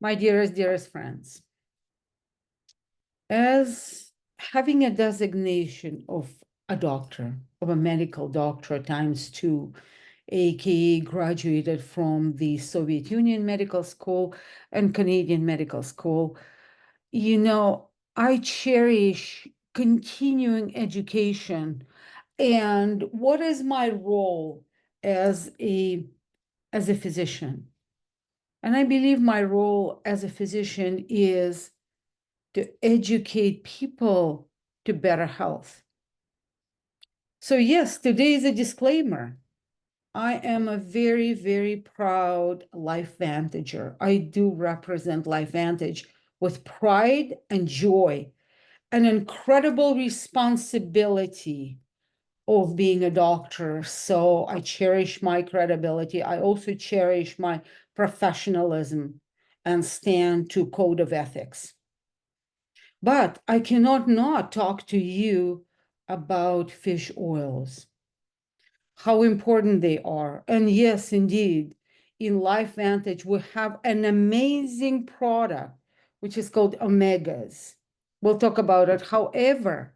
My dearest friends, as having a designation of a doctor, of a medical doctor times two, aka graduated from the Soviet Union Medical School and Canadian Medical School, I cherish continuing education. And what is my role as a physician? And I believe my role as a physician is to educate people to better health. So yes, today is a disclaimer. I am a very, very proud LifeVantager. I do represent LifeVantage with pride and joy, an incredible responsibility of being a doctor. So I cherish my credibility. I also cherish my professionalism and stand to code of ethics. But I cannot not talk to you about fish oils, how important they are. And yes, indeed, in LifeVantage, we have an amazing product, which is called Omegas. We'll talk about it. However,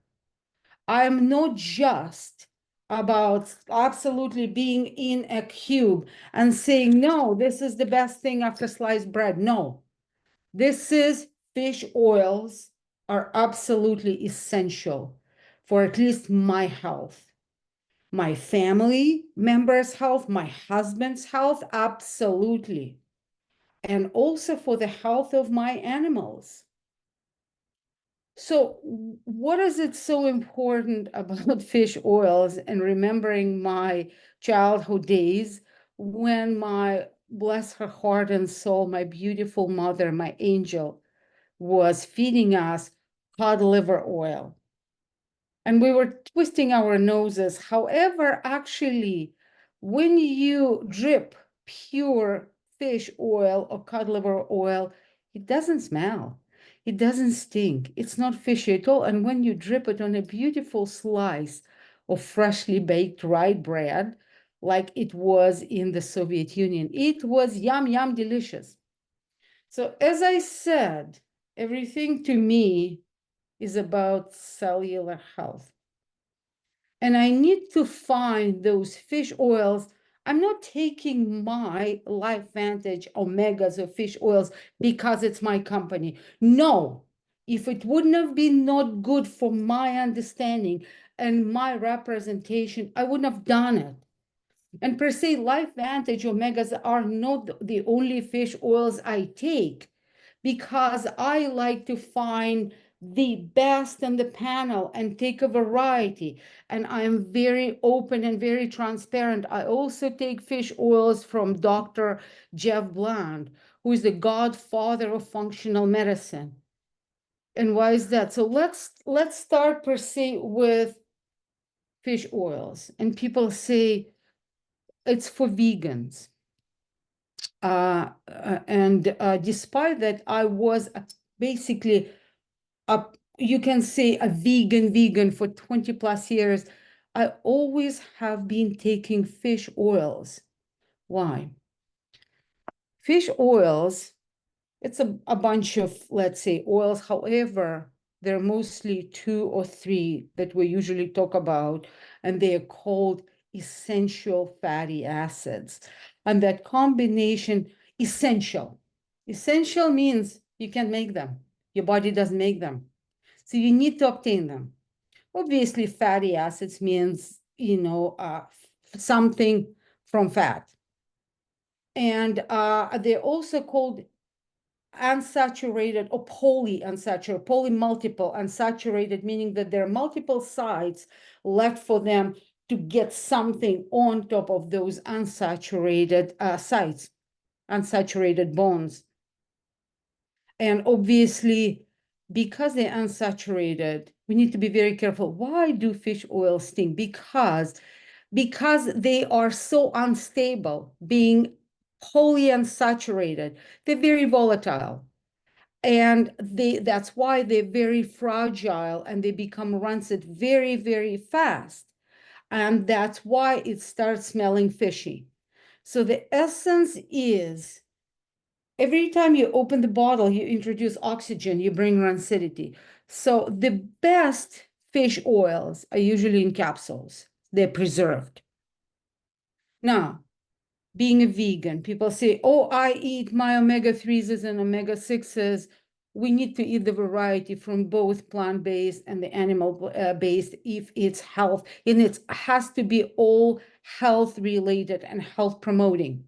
I'm not just about absolutely being in a cube and saying, no, this is the best thing after sliced bread. No, this is fish oils are absolutely essential for at least my health, my family members' health, my husband's health, absolutely. And also for the health of my animals. So, what is it so important about fish oils and remembering my childhood days when bless her heart and soul, my beautiful mother, my angel, was feeding us cod liver oil. And we were twisting our noses. However, actually, when you drip pure fish oil or cod liver oil, it doesn't smell. It doesn't stink. It's not fishy at all. And when you drip it on a beautiful slice of freshly baked rye bread, like it was in the Soviet Union, it was yum, yum, delicious. So, as I said, everything to me is about cellular health. And I need to find those fish oils. I'm not taking my LifeVantage Omegas or fish oils because it's my company. No, if it wouldn't have been not good for my understanding and my representation, I wouldn't have done it. And per se, LifeVantage Omegas are not the only fish oils I take because I like to find the best in the panel and take a variety. And I am very open and very transparent. I also take fish oils from Dr. Jeff Bland, who is the godfather of functional medicine. And why is that? So let's start per se with fish oils. And people say it's for vegans. And despite that, I was basically you can say a vegan for 20 plus years. I always have been taking fish oils. Why? Fish oils, it's a bunch of, let's say, oils. However, there are mostly two or three that we usually talk about, and they are called essential fatty acids. And that combination, essential. Essential means you can't make them. Your body doesn't make them. So you need to obtain them. Obviously, fatty acids means, something from fat. And they're also called unsaturated or polyunsaturated, multiple unsaturated, meaning that there are multiple sites left for them to get something on top of those unsaturated sites, unsaturated bonds. And obviously, because they're unsaturated, we need to be very careful. Why do fish oils stink? Because they are so unstable, being polyunsaturated, they're very volatile. And that's why they're very fragile and they become rancid very, very fast. And that's why it starts smelling fishy. So the essence is Every time you open the bottle, you introduce oxygen, you bring rancidity. So the best fish oils are usually in capsules. They're preserved. Now, being a vegan, people say, oh, I eat my omega-3s and omega-6s. We need to eat the variety from both plant-based and the animal-based if it's health, and it has to be all health-related and health-promoting.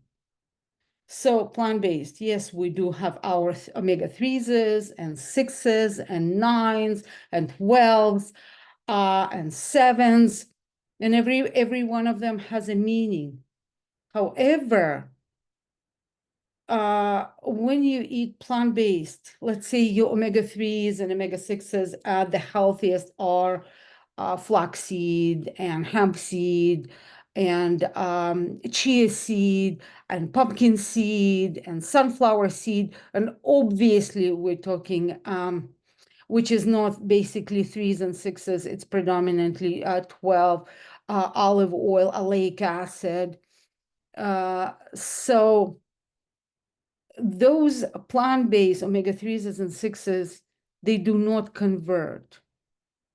So plant-based, yes, we do have our omega-3s and 6s and 9s and 12s and 7s, and every one of them has a meaning. However, when you eat plant-based, let's say your omega-3s and omega-6s, the healthiest are flaxseed and hemp seed and chia seed and pumpkin seed and sunflower seed. And obviously we're talking, which is not basically 3s and 6s, it's predominantly 12, olive oil, oleic acid. So those plant-based omega-3s and 6s, they do not convert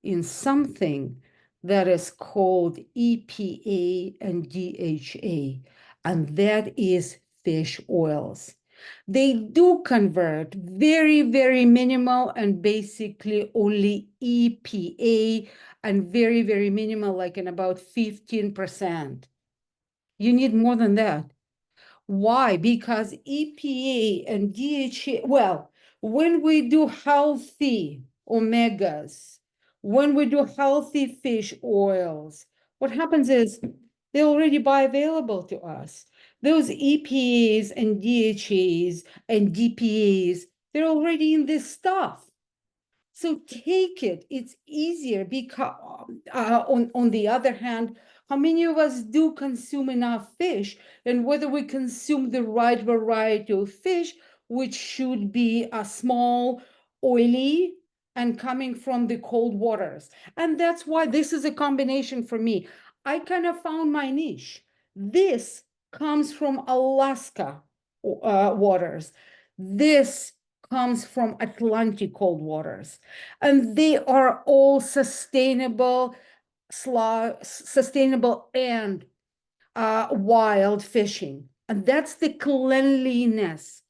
in something that is called EPA and DHA, and that is fish oils. They do convert very, very minimal and basically only EPA and very, very minimal, like in about 15%. You need more than that. Why? Because EPA and DHA, well, when we do healthy omegas, when we do healthy fish oils, what happens is they're already bioavailable to us. Those EPAs and DHAs and DPAs, they're already in this stuff. So take it, it's easier because on the other hand, how many of us do consume enough fish, and whether we consume the right variety of fish, which should be a small, oily, and coming from the cold waters. And that's why this is a combination for me. I kind of found my niche. This comes from Alaska waters. This comes from Atlantic cold waters, and they are all sustainable and wild fishing. And that's the cleanliness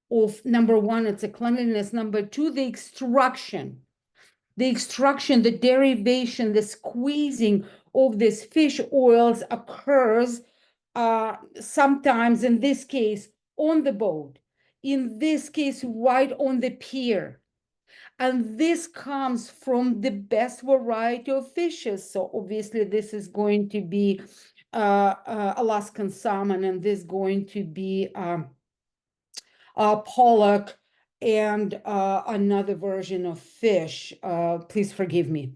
of, number one, it's a cleanliness. Number two, the extraction, the derivation, the squeezing of these fish oils occurs sometimes, in this case, on the boat, in this case, right on the pier. And this comes from the best variety of fishes. So obviously this is going to be Alaskan salmon, and this is going to be pollock and another version of fish. Please forgive me.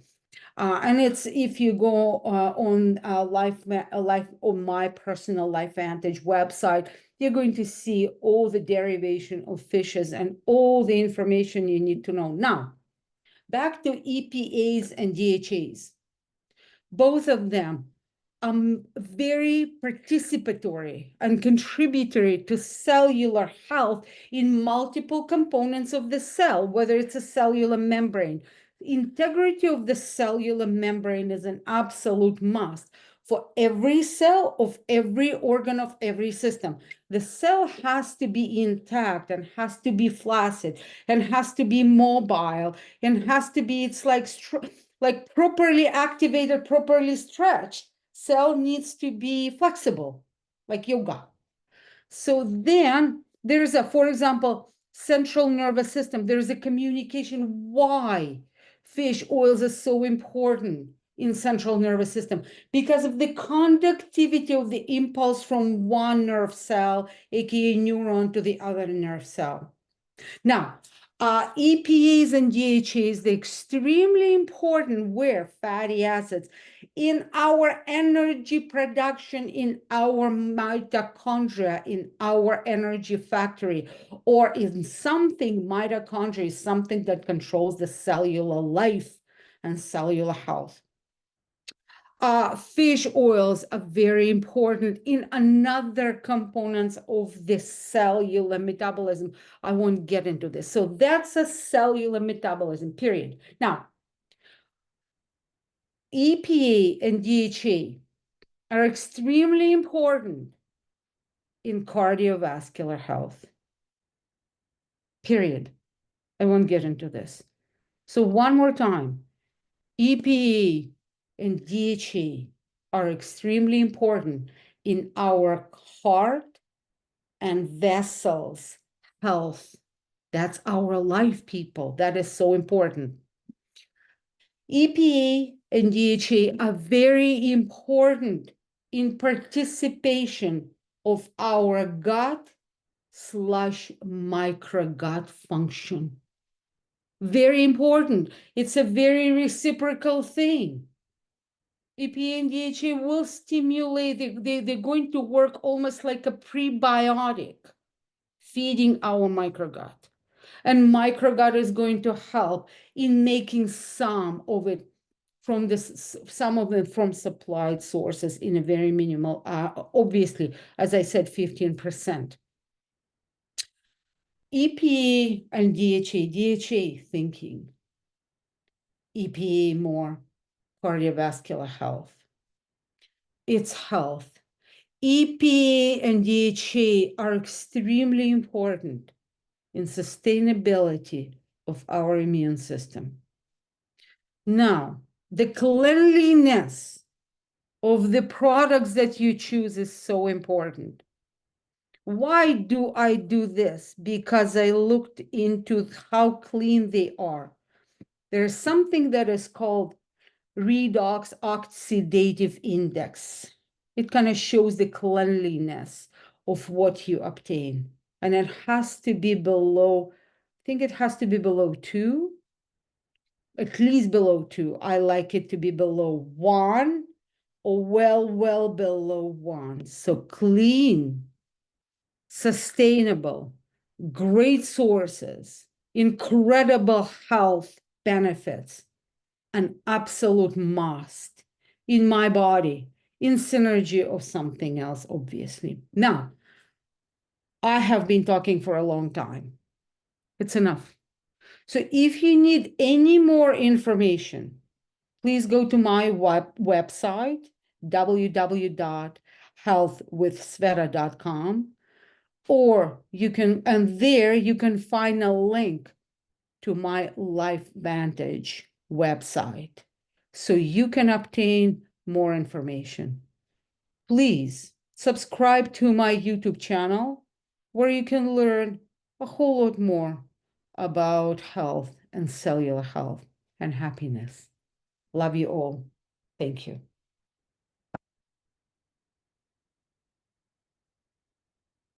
And it's, if you go on on my personal LifeVantage website, you're going to see all the derivation of fishes and all the information you need to know. Now, back to EPAs and DHAs. Both of them very participatory and contributory to cellular health in multiple components of the cell, whether it's a cellular membrane. Integrity of the cellular membrane is an absolute must for every cell of every organ of every system. The cell has to be intact and has to be flaccid and has to be mobile and has to be, it's like properly activated, properly stretched. Cell needs to be flexible, like yoga. So then there's a, for example, central nervous system. There's a communication. Why fish oils are so important in central nervous system? Because of the conductivity of the impulse from one nerve cell, aka neuron, to the other nerve cell. Now, EPAs and DHAs, they're extremely important where fatty acids in our energy production, in our mitochondria, in our energy factory, or in something. Mitochondria is something that controls the cellular life and cellular health. Fish oils are very important in another components of the cellular metabolism. I won't get into this. So that's a cellular metabolism, period. Now, EPA and DHA are extremely important in cardiovascular health, period. I won't get into this. So one more time, EPA and DHA are extremely important in our heart and vessels health. That's our life, people. That is so important. EPA and DHA are very important in participation of our gut/microgut function. Very important. It's a very reciprocal thing. EPA and DHA will stimulate, they're going to work almost like a prebiotic, feeding our microgut. And microgut is going to help in making some of it from this, some of them from supplied sources in a very minimal, obviously, as I said, 15%. EPA and DHA thinking, EPA more cardiovascular health. It's health. EPA and DHA are extremely important in sustainability of our immune system. Now, the cleanliness of the products that you choose is so important. Why do I do this? Because I looked into how clean they are. There's something that is called redox oxidative index. It kind of shows the cleanliness of what you obtain. And it has to be below, I think it has to be below 2, at least below 2. I like it to be below 1 or well below 1. So clean, sustainable, great sources, incredible health benefits, an absolute must in my body, in synergy of something else, obviously. Now, I have been talking for a long time. It's enough. So if you need any more information, please go to my website, www.healthwithsveta.com, or you can, and there you can find a link to my LifeVantage website, so you can obtain more information. Please subscribe to my YouTube channel, where you can learn a whole lot more about health and cellular health and happiness. Love you all. Thank you.